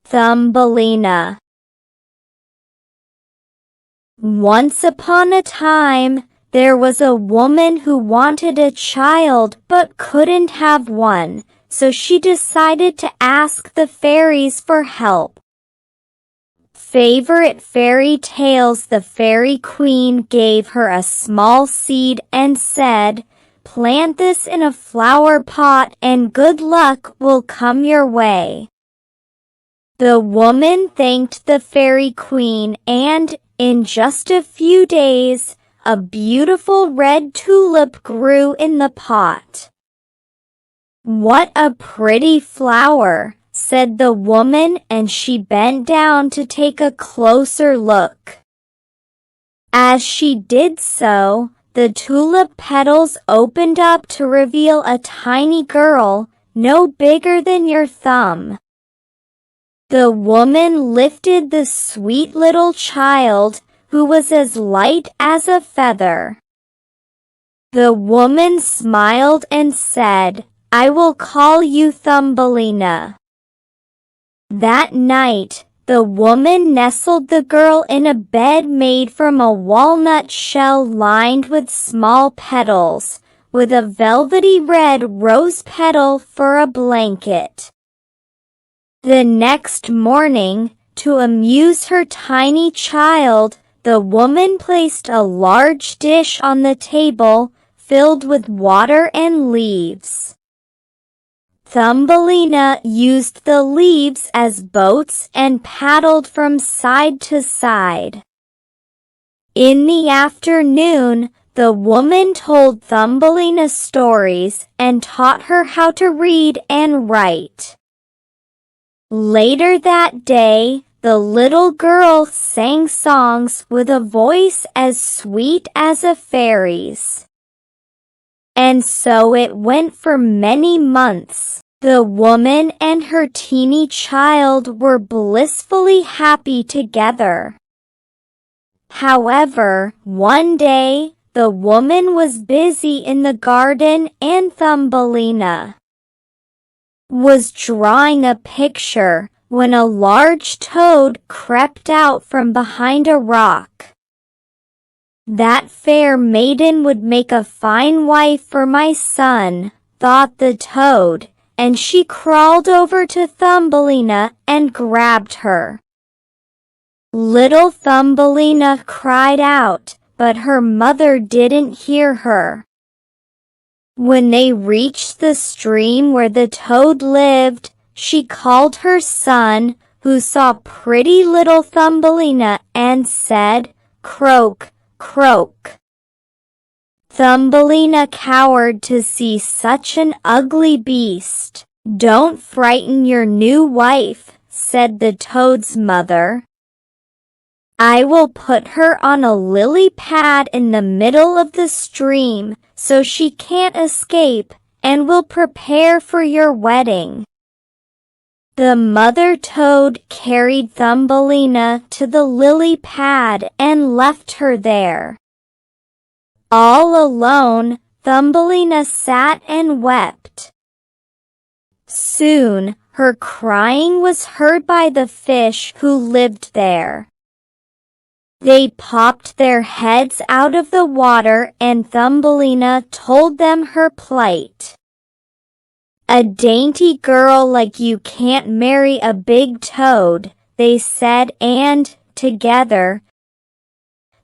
Thumbelina. Once upon a time, there was a woman who wanted a child but couldn't have one, so she decided to ask the fairies for help. Favorite fairy tales: the fairy queen gave her a small seed and said, "Plant this in a flower pot and good luck will come your way." The woman thanked the fairy queen, and, in just a few days, a beautiful red tulip grew in the pot. "What a pretty flower," said the woman, and she bent down to take a closer look. As she did so, the tulip petals opened up to reveal a tiny girl, no bigger than your thumb. The woman lifted the sweet little child, who was as light as a feather. The woman smiled and said, "I will call you Thumbelina." That night, the woman nestled the girl in a bed made from a walnut shell lined with small petals, with a velvety red rose petal for a blanket. The next morning, to amuse her tiny child, the woman placed a large dish on the table, filled with water and leaves. Thumbelina used the leaves as boats and paddled from side to side. In the afternoon, the woman told Thumbelina stories and taught her how to read and write. Later that day, the little girl sang songs with a voice as sweet as a fairy's. And so it went for many months. The woman and her teeny child were blissfully happy together. However, one day, the woman was busy in the garden and Thumbelina was drawing a picture when a large toad crept out from behind a rock. "That fair maiden would make a fine wife for my son," thought the toad, and she crawled over to Thumbelina and grabbed her. Little Thumbelina cried out, but her mother didn't hear her. When they reached the stream where the toad lived, she called her son, who saw pretty little Thumbelina, and said, "Croak, croak." Thumbelina cowered to see such an ugly beast. "Don't frighten your new wife," said the toad's mother. "I will put her on a lily pad in the middle of the stream, so she can't escape, and will prepare for your wedding." The mother toad carried Thumbelina to the lily pad and left her there. All alone, Thumbelina sat and wept. Soon, her crying was heard by the fish who lived there. They popped their heads out of the water, and Thumbelina told them her plight. "A dainty girl like you can't marry a big toad," they said, and, together,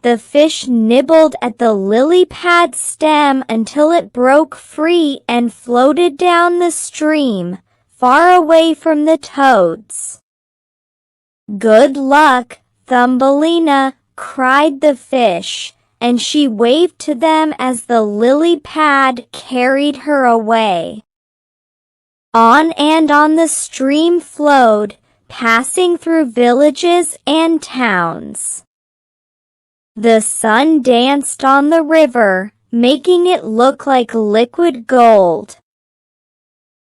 the fish nibbled at the lily pad stem until it broke free and floated down the stream, far away from the toads. "Good luck, Thumbelina," cried the fish, and she waved to them as the lily pad carried her away. On and on the stream flowed, passing through villages and towns. The sun danced on the river, making it look like liquid gold.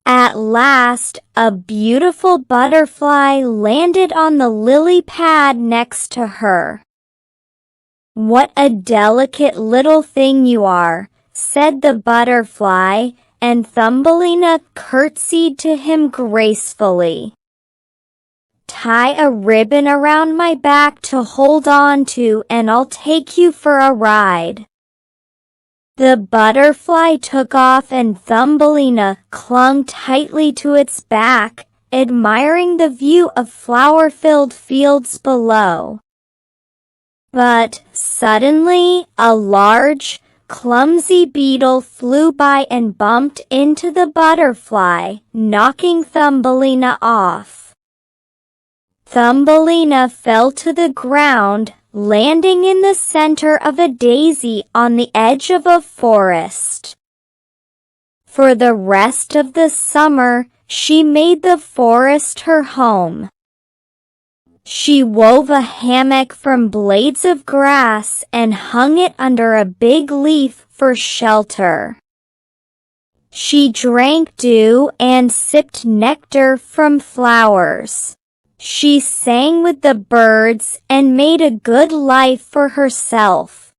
At last, a beautiful butterfly landed on the lily pad next to her. "What a delicate little thing you are," said the butterfly, and Thumbelina curtsied to him gracefully. tie a ribbon around my back to hold on to, and I'll take you for a ride." The butterfly took off and Thumbelina clung tightly to its back, admiring the view of flower-filled fields below. But suddenly, a large, clumsy beetle flew by and bumped into the butterfly, knocking Thumbelina off. Thumbelina fell to the ground, landing in the center of a daisy on the edge of a forest. For the rest of the summer, she made the forest her home. She wove a hammock from blades of grass and hung it under a big leaf for shelter. She drank dew and sipped nectar from flowers. She sang with the birds and made a good life for herself.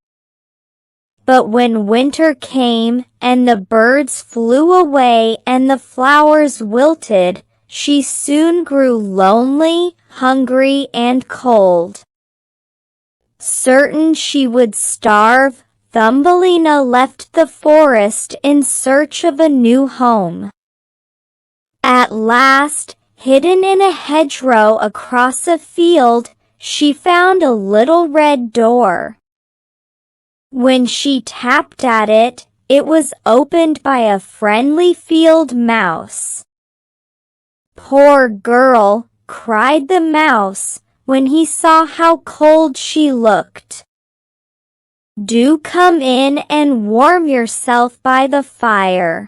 But when winter came and the birds flew away and the flowers wilted, she soon grew lonely, hungry, and cold. Certain she would starve, Thumbelina left the forest in search of a new home. At last, hidden in a hedgerow across a field, she found a little red door. When she tapped at it, it was opened by a friendly field mouse. "Poor girl," cried the mouse, when he saw how cold she looked. "Do come in and warm yourself by the fire."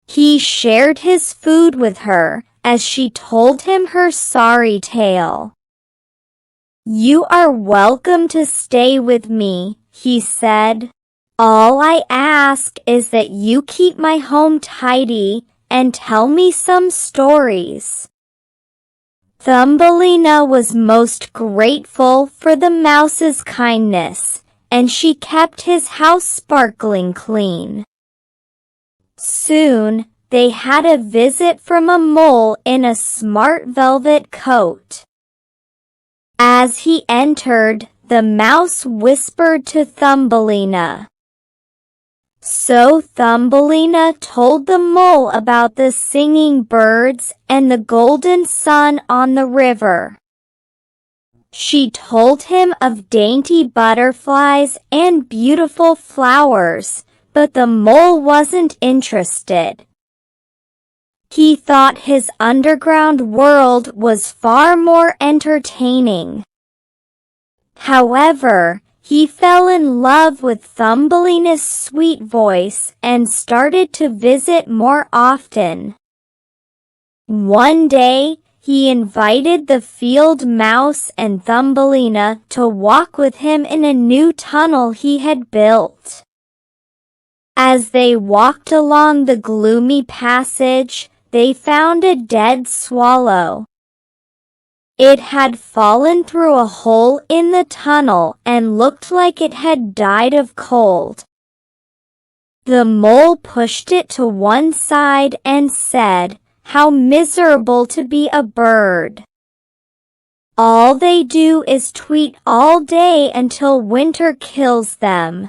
He shared his food with her, as she told him her sorry tale. "You are welcome to stay with me," he said. "All I ask is that you keep my home tidy and tell me some stories." Thumbelina was most grateful for the mouse's kindness, and she kept his house sparkling clean. Soon, they had a visit from a mole in a smart velvet coat. As he entered, the mouse whispered to Thumbelina. So Thumbelina told the mole about the singing birds and the golden sun on the river. She told him of dainty butterflies and beautiful flowers, but the mole wasn't interested. He thought his underground world was far more entertaining. However, he fell in love with Thumbelina's sweet voice and started to visit more often. One day, he invited the field mouse and Thumbelina to walk with him in a new tunnel he had built. As they walked along the gloomy passage, they found a dead swallow. It had fallen through a hole in the tunnel and looked like it had died of cold. The mole pushed it to one side and said, "How miserable to be a bird. All they do is tweet all day until winter kills them."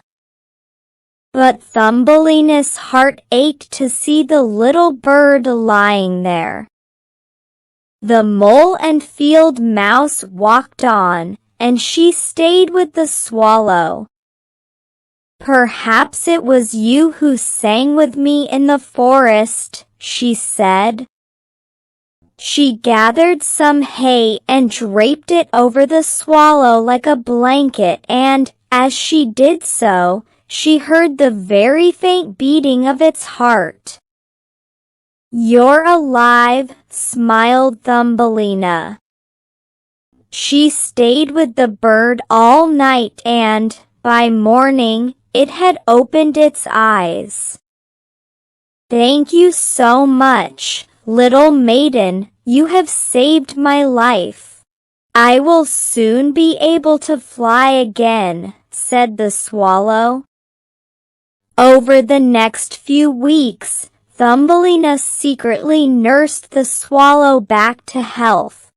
But Thumbelina's heart ached to see the little bird lying there. The mole and field mouse walked on, and she stayed with the swallow. "Perhaps it was you who sang with me in the forest," she said. She gathered some hay and draped it over the swallow like a blanket, and, as she did so, she heard the very faint beating of its heart. "You're alive," smiled Thumbelina. She stayed with the bird all night and, by morning, it had opened its eyes. "Thank you so much, little maiden, you have saved my life. I will soon be able to fly again," said the swallow. Over the next few weeks, Thumbelina secretly nursed the swallow back to health.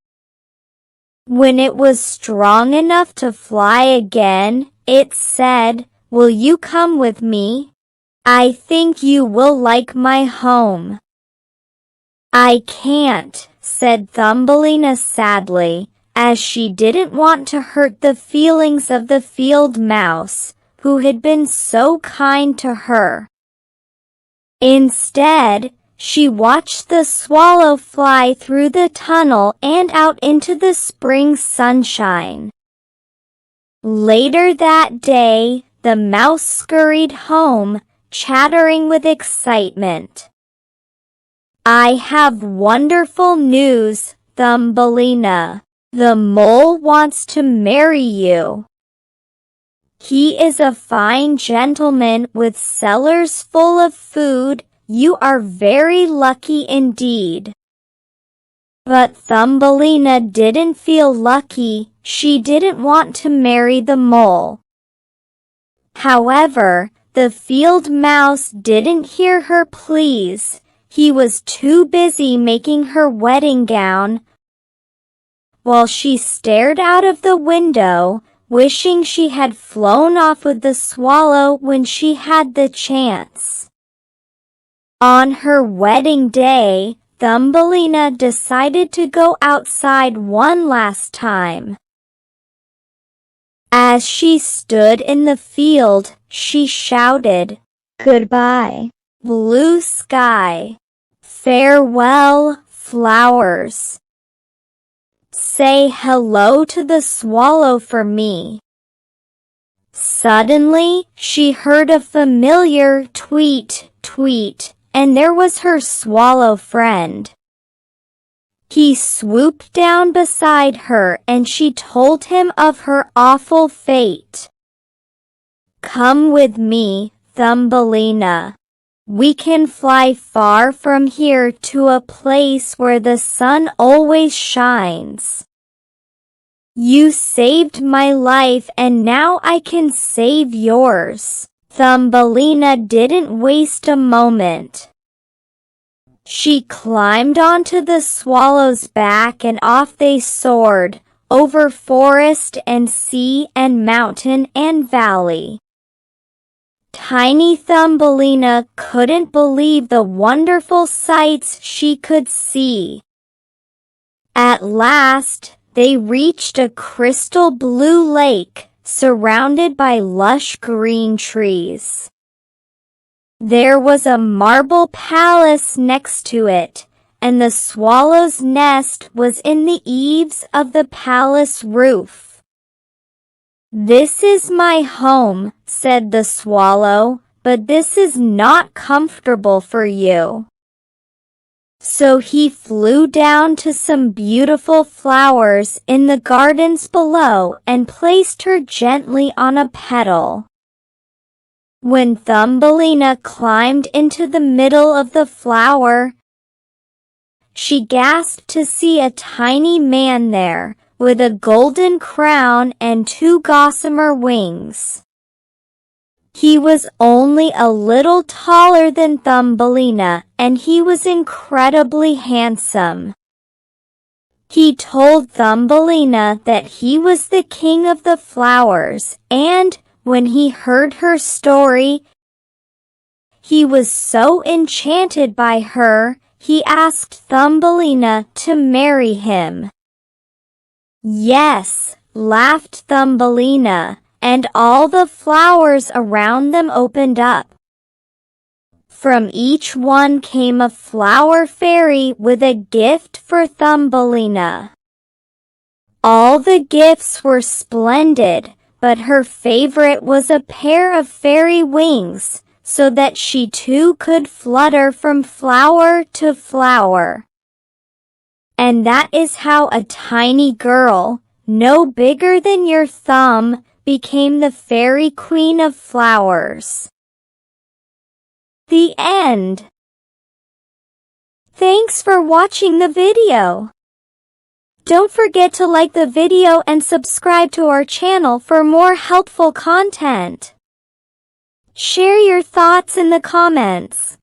When it was strong enough to fly again, it said, "Will you come with me? I think you will like my home." "I can't," said Thumbelina sadly, as she didn't want to hurt the feelings of the field mouse, who had been so kind to her. Instead, she watched the swallow fly through the tunnel and out into the spring sunshine. Later that day, the mouse scurried home, chattering with excitement. "I have wonderful news, Thumbelina. The mole wants to marry you. He is a fine gentleman with cellars full of food. You are very lucky indeed." But Thumbelina didn't feel lucky. She didn't want to marry the mole. However, the field mouse didn't hear her pleas. He was too busy making her wedding gown, while she stared out of the window, wishing she had flown off with the swallow when she had the chance. On her wedding day, Thumbelina decided to go outside one last time. As she stood in the field, she shouted, "Goodbye, blue sky. Farewell, flowers. Say hello to the swallow for me." Suddenly, she heard a familiar tweet, tweet, and there was her swallow friend. He swooped down beside her and she told him of her awful fate. "Come with me, Thumbelina. We can fly far from here to a place where the sun always shines. You saved my life and now I can save yours." Thumbelina didn't waste a moment. She climbed onto the swallow's back and off they soared, over forest and sea and mountain and valley. Tiny Thumbelina couldn't believe the wonderful sights she could see. At last, they reached a crystal blue lake, surrounded by lush green trees. There was a marble palace next to it, and the swallow's nest was in the eaves of the palace roof. "This is my home," said the swallow, "but this is not comfortable for you." So he flew down to some beautiful flowers in the gardens below and placed her gently on a petal. When Thumbelina climbed into the middle of the flower, she gasped to see a tiny man there, with a golden crown and 2 gossamer wings. He was only a little taller than Thumbelina, and he was incredibly handsome. He told Thumbelina that he was the king of the flowers, and when he heard her story, he was so enchanted by her, he asked Thumbelina to marry him. "Yes," laughed Thumbelina, and all the flowers around them opened up. From each one came a flower fairy with a gift for Thumbelina. All the gifts were splendid, but her favorite was a pair of fairy wings, so that she too could flutter from flower to flower. And that is how a tiny girl, no bigger than your thumb, became the fairy queen of flowers. The end. Thanks for watching the video. Don't forget to like the video and subscribe to our channel for more helpful content. Share your thoughts in the comments.